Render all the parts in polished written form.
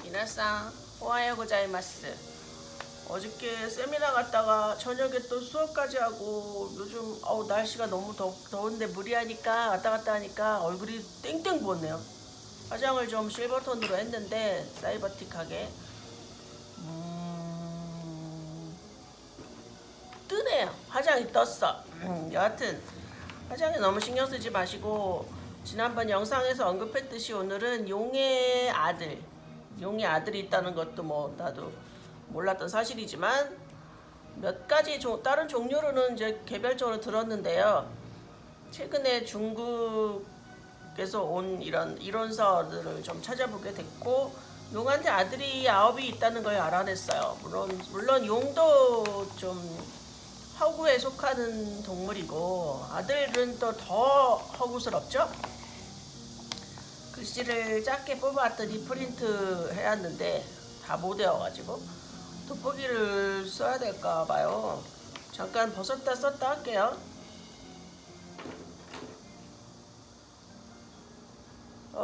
미나상 오하요 고자이마스. 어저께 세미나 갔다가 저녁에 또 수업까지 하고 요즘 날씨가 너무 더운데 무리하니까 왔다 갔다 하니까 얼굴이 땡땡 부었네요. 화장을 좀 실버톤으로 했는데 사이버틱하게 뜨네요. 화장이 떴어. 여하튼 화장에 너무 신경 쓰지 마시고, 지난번 영상에서 언급했듯이 오늘은 용의 아들이 있다는 것도 뭐 나도 몰랐던 사실이지만 몇 가지 다른 종류로는 이제 개별적으로 들었는데요. 최근에 중국에서 온 이런 이론서들을 좀 찾아보게 됐고, 용한테 아들이 9이 있다는 걸 알아냈어요. 물론 용도 좀 허구에 속하는 동물이고 아들은 또 더 허구스럽죠. 글씨를 작게 뽑아왔더니 프린트 해왔는데 다 못 외워가지고 돋보기를 써야 될까 봐요. 잠깐 벗었다 썼다 할게요.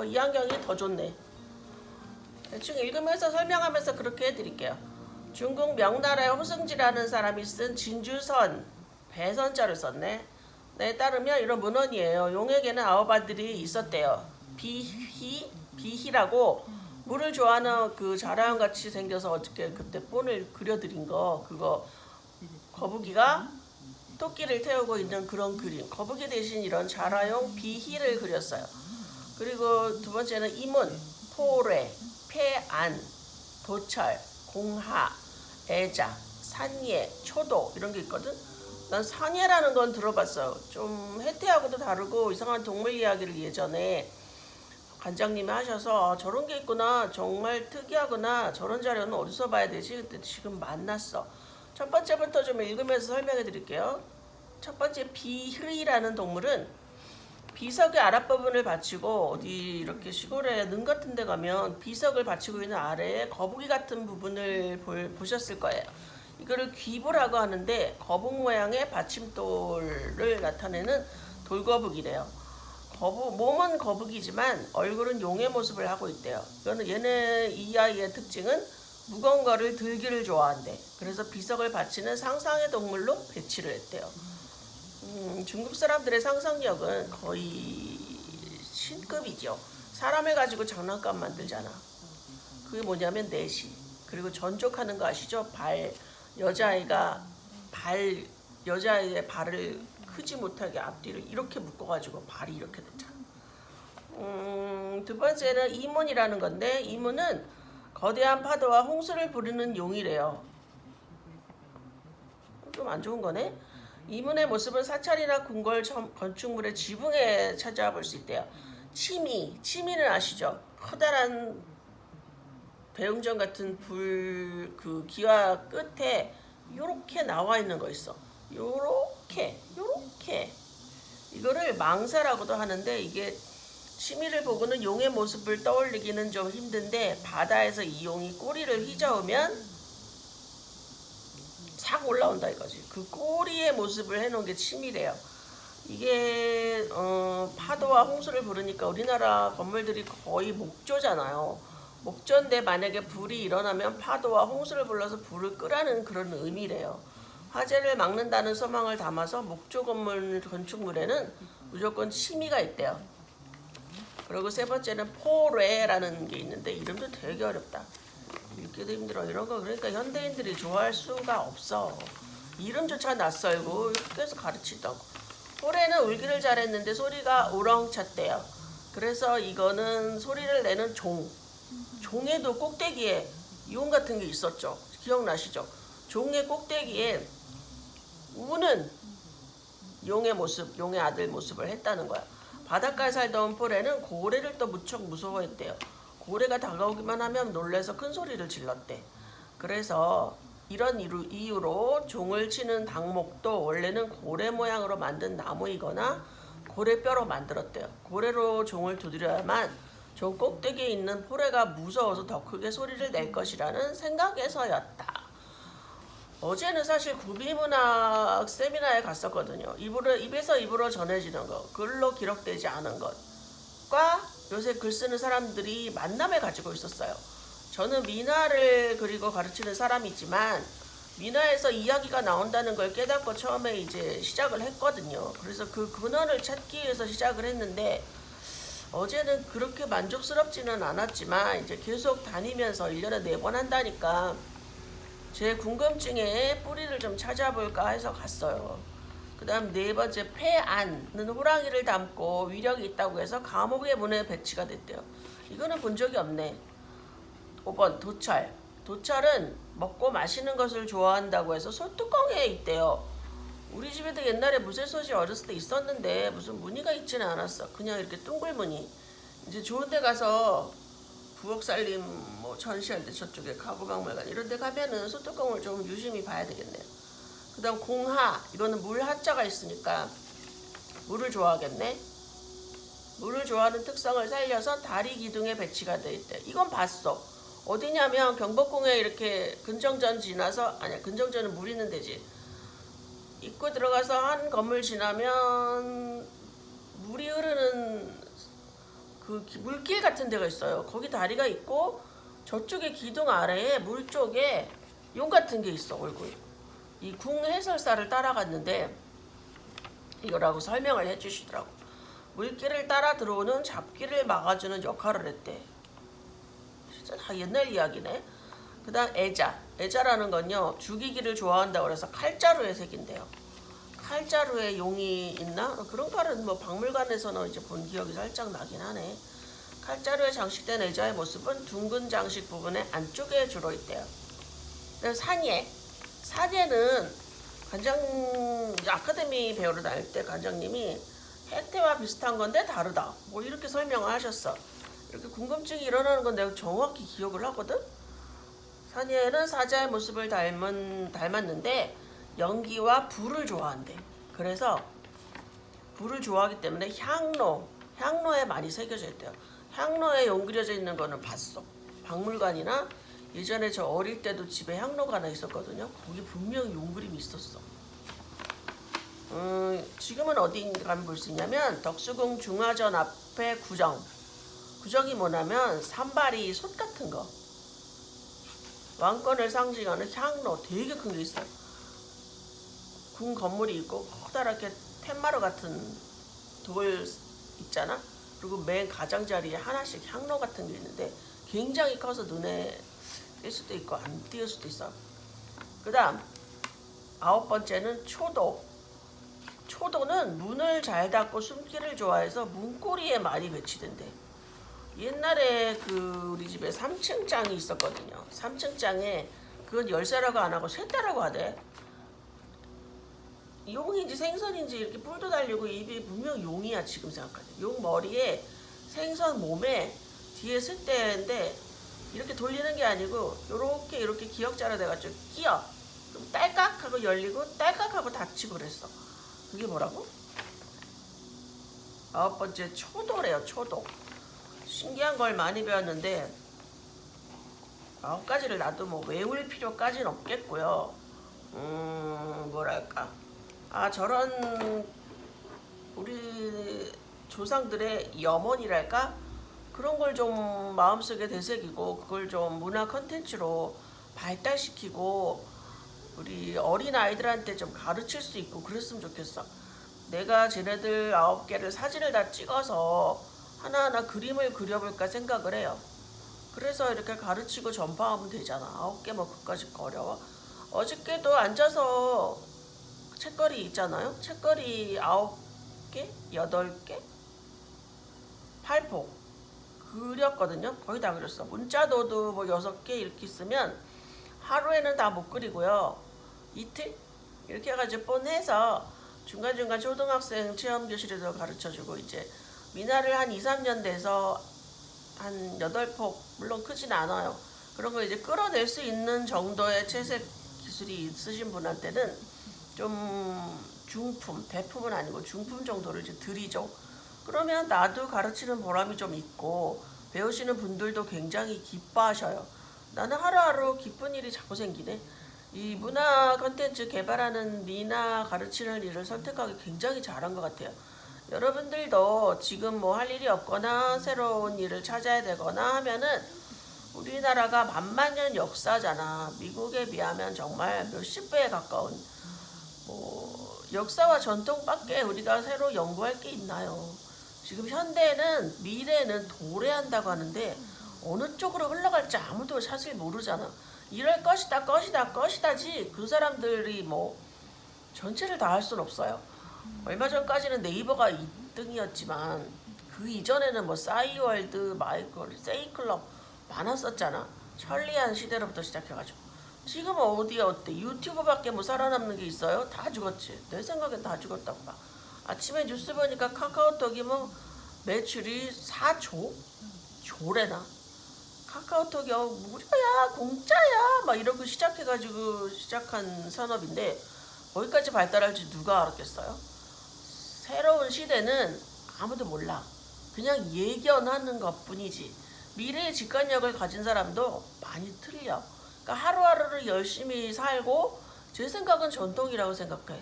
이 안경이 더 좋네. 대충 읽으면서 설명하면서 그렇게 해드릴게요. 중국 명나라의 호승지라는 사람이 쓴 진주선, 배선자를 썼네. 네, 따르면 이런 문헌이에요. 용에게는 9아들이 있었대요. 비희라고 물을 좋아하는 그 자라형 같이 생겨서 어저께 그때 본을 그려드린 거, 그거 거북이가 토끼를 태우고 있는 그런 그림. 거북이 대신 이런 자라용 비희를 그렸어요. 그리고 두 번째는 이문, 포뢰, 폐안, 도철, 공하, 애자, 산예, 초도 이런 게 있거든. 난 산예라는 건 들어봤어요. 좀 해태하고도 다르고 이상한 동물 이야기를 예전에 관장님이 하셔서 저런 게 있구나, 정말 특이하구나, 저런 자료는 어디서 봐야 되지? 근데 지금 만났어. 첫 번째부터 좀 읽으면서 설명해 드릴게요. 첫 번째, 비흐이라는 동물은 비석의 아랫부분을 받치고, 어디 이렇게 시골에 능 같은 데 가면 비석을 받치고 있는 아래에 거북이 같은 부분을 보셨을 거예요. 이거를 귀부라고 하는데 거북 모양의 받침돌을 나타내는 돌거북이래요. 몸은 거북이지만 얼굴은 용의 모습을 하고 있대요. 이 아이의 특징은 무거운 거를 들기를 좋아한대. 그래서 비석을 받치는 상상의 동물로 배치를 했대요. 중국 사람들의 상상력은 거의 신급이죠. 사람을 가지고 장난감 만들잖아. 그게 뭐냐면 내시. 그리고 전족하는 거 아시죠? 여자아이의 발을 크지 못하게 앞뒤를 이렇게 묶어가지고 발이 이렇게 됐잖아. 두 번째는 이문이라는 건데, 이문은 거대한 파도와 홍수를 부르는 용이래요. 좀 안 좋은 거네. 이문의 모습은 사찰이나 궁궐 건축물의 지붕에 찾아볼 수 있대요. 치미는 아시죠? 커다란 배웅전 같은 그 기와 끝에 요렇게 나와 있는 거 있어. 요렇게 이거를 망사라고도 하는데, 이게 치미를 보고는 용의 모습을 떠올리기는 좀 힘든데, 바다에서 이 용이 꼬리를 휘저으면 싹 올라온다 이거지. 그 꼬리의 모습을 해놓은 게 치미래요. 이게 파도와 홍수를 부르니까 우리나라 건물들이 거의 목조잖아요. 목조인데 만약에 불이 일어나면 파도와 홍수를 불러서 불을 끄라는 그런 의미래요. 화재를 막는다는 소망을 담아서 목조 건물 건축물에는 무조건 치미가 있대요. 그리고 세 번째는 포뢰라는 게 있는데, 이름도 되게 어렵다. 읽기도 힘들어. 이런 거 그러니까 현대인들이 좋아할 수가 없어. 이름조차 낯설고 계속 가르치다고. 포뢰는 울기를 잘했는데 소리가 우렁찼대요. 그래서 이거는 소리를 내는 종에도 꼭대기에 용 같은 게 있었죠. 기억나시죠? 종의 꼭대기에 우는 용의 모습, 용의 아들 모습을 했다는 거야. 바닷가에 살던 포뢰는 고래를 또 무척 무서워했대요. 고래가 다가오기만 하면 놀래서 큰 소리를 질렀대. 그래서 이런 이유로 종을 치는 당목도 원래는 고래 모양으로 만든 나무이거나 고래뼈로 만들었대요. 고래로 종을 두드려야만 종 꼭대기에 있는 포뢰가 무서워서 더 크게 소리를 낼 것이라는 생각에서였다. 어제는 사실 구비문학 세미나에 갔었거든요. 입에서 입으로 전해지는 것, 글로 기록되지 않은 것과 요새 글 쓰는 사람들이 만남을 가지고 있었어요. 저는 미나를 그리고 가르치는 사람이지만 미나에서 이야기가 나온다는 걸 깨닫고 처음에 이제 시작을 했거든요. 그래서 그 근원을 찾기 위해서 시작을 했는데 어제는 그렇게 만족스럽지는 않았지만 이제 계속 다니면서 1년에 4번 한다니까 제 궁금증에 뿌리를 좀 찾아볼까 해서 갔어요. 그 다음 4번째 폐안은 호랑이를 담고 위력이 있다고 해서 감옥의 문에 배치가 됐대요. 이거는 본 적이 없네. 5번 도찰. 도찰은 먹고 마시는 것을 좋아한다고 해서 소뚜껑에 있대요. 우리 집에도 옛날에 무쇠솥이 어렸을 때 있었는데 무슨 무늬가 있지는 않았어. 그냥 이렇게 둥글 무늬. 이제 좋은 데 가서 부엌살림 뭐 전시할 때 저쪽에 가구박물관 이런 데 가면은 소뚜껑을 좀 유심히 봐야 되겠네요. 그 다음 공하. 이거는 물 하자가 있으니까 물을 좋아하겠네. 물을 좋아하는 특성을 살려서 다리 기둥에 배치가 돼 있대. 이건 봤어. 어디냐면 경복궁에 이렇게 근정전 지나서, 아니야 근정전은 물 있는 데지. 입구 들어가서 한 건물 지나면 물이 흐르는 그 물길 같은 데가 있어요. 거기 다리가 있고 저쪽에 기둥 아래에 물 쪽에 용 같은 게 있어. 얼굴. 이 궁 해설사를 따라갔는데 이거라고 설명을 해주시더라고. 물길을 따라 들어오는 잡기를 막아주는 역할을 했대. 진짜 다 옛날 이야기네. 그 다음 애자. 애자라는 건요 죽이기를 좋아한다고 그래서 칼자루에 새긴대요. 칼자루에 용이 있나? 그런 칼은 뭐 박물관에서는 이제 본 기억이 살짝 나긴 하네. 칼자루에 장식된 애자의 모습은 둥근 장식 부분의 안쪽에 주로 있대요. 산예. 산예는 관장 아카데미 배우러 다닐 때 관장님이 해태와 비슷한 건데 다르다. 뭐 이렇게 설명을 하셨어. 이렇게 궁금증이 일어나는 건 내가 정확히 기억을 하거든. 산예는 사자의 모습을 닮았는데 연기와 불을 좋아한대. 그래서 불을 좋아하기 때문에 향로에 많이 새겨져 있대요. 향로에 용 그려져 있는 거는 봤어. 박물관이나 예전에 저 어릴 때도 집에 향로가 하나 있었거든요. 거기 분명히 용 그림이 있었어. 지금은 어디 가면 볼 수 있냐면 덕수궁 중화전 앞에 구정. 구정이 뭐냐면 산발이 솥 같은 거. 왕권을 상징하는 향로 되게 큰 게 있어요. 궁 건물이 있고 커다랗게 텐마루 같은 돌 있잖아. 그리고 맨 가장자리에 하나씩 향로 같은 게 있는데 굉장히 커서 눈에 띌 수도 있고 안 띄을 수도 있어. 그 다음 9번째는 초도. 초도는 문을 잘 닫고 숨기를 좋아해서 문고리에 많이 배치된대. 옛날에 그 우리 집에 3층 장이 있었거든요. 3층 장에 그건 열쇠라고 안 하고 쇠대라고 하대. 용인지 생선인지 이렇게 뿔도 달리고 입이 분명 용이야. 지금 생각하면 용 머리에 생선 몸에 뒤에 쇠대인데 이렇게 돌리는 게 아니고 이렇게 기역자로 돼가지고 끼어. 그럼 딸깍 하고 열리고 딸깍 하고 닫히고 그랬어. 그게 뭐라고? 9번째 초도래요. 초도. 신기한 걸 많이 배웠는데 9가지를 나도 뭐 외울 필요까지는 없겠고요. 뭐랄까, 저런 우리 조상들의 염원이랄까, 그런 걸 좀 마음속에 되새기고 그걸 좀 문화 컨텐츠로 발달시키고 우리 어린 아이들한테 좀 가르칠 수 있고 그랬으면 좋겠어. 내가 쟤네들 9개를 사진을 다 찍어서 하나하나 그림을 그려볼까 생각을 해요. 그래서 이렇게 가르치고 전파하면 되잖아. 9개 뭐 그까짓 거 어려워. 어저께도 앉아서 책거리 있잖아요. 책거리 9개? 8개? 8폭 그렸거든요. 거의 다 그렸어. 문자도도 뭐 6개 이렇게 있으면 하루에는 다 못 그리고요. 이틀? 이렇게 해가지고 뻔해서 중간중간 초등학생 체험교실에서 가르쳐주고 이제 미나를 한 2, 3년 돼서 한 8폭, 물론 크진 않아요. 그런 거 이제 끌어낼 수 있는 정도의 채색 기술이 있으신 분한테는 좀 중품, 대품은 아니고 중품 정도를 이제 드리죠. 그러면 나도 가르치는 보람이 좀 있고 배우시는 분들도 굉장히 기뻐하셔요. 나는 하루하루 기쁜 일이 자꾸 생기네. 이 문화 컨텐츠 개발하는 미나 가르치는 일을 선택하기 굉장히 잘한 것 같아요. 여러분들도 지금 뭐 할 일이 없거나 새로운 일을 찾아야 되거나 하면은 우리나라가 만만년 역사잖아. 미국에 비하면 정말 몇십 배에 가까운 뭐 역사와 전통밖에 우리가 새로 연구할 게 있나요? 지금 현대는 미래는 도래한다고 하는데 어느 쪽으로 흘러갈지 아무도 사실 모르잖아. 이럴 것이다, 것이다, 것이다지 그 사람들이 뭐 전체를 다 할 순 없어요. 얼마 전까지는 네이버가 2등이었지만 그 이전에는 뭐 싸이월드, 마이클, 세이클럽 많았었잖아. 천리안 시대로부터 시작해가지고 지금은 어디에 어때? 유튜브밖에 뭐 살아남는 게 있어요? 다 죽었지. 내 생각엔 다 죽었다고 봐. 아침에 뉴스 보니까 카카오톡이 뭐 매출이 4조? 조래나? 카카오톡이 무료야, 공짜야 막 이러고 시작해가지고 시작한 산업인데 거기까지 발달할지 누가 알았겠어요? 새로운 시대는 아무도 몰라. 그냥 예견하는 것 뿐이지. 미래의 직관력을 가진 사람도 많이 틀려. 그러니까 하루하루를 열심히 살고 제 생각은 전통이라고 생각해.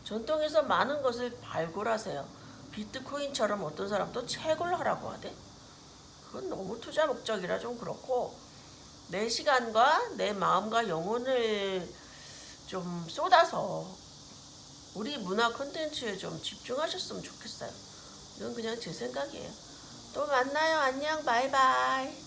전통에서 많은 것을 발굴하세요. 비트코인처럼 어떤 사람도 채굴하라고 하대. 그건 너무 투자 목적이라 좀 그렇고 내 시간과 내 마음과 영혼을 좀 쏟아서 우리 문화 콘텐츠에 좀 집중하셨으면 좋겠어요. 이건 그냥 제 생각이에요. 또 만나요. 안녕. 바이바이.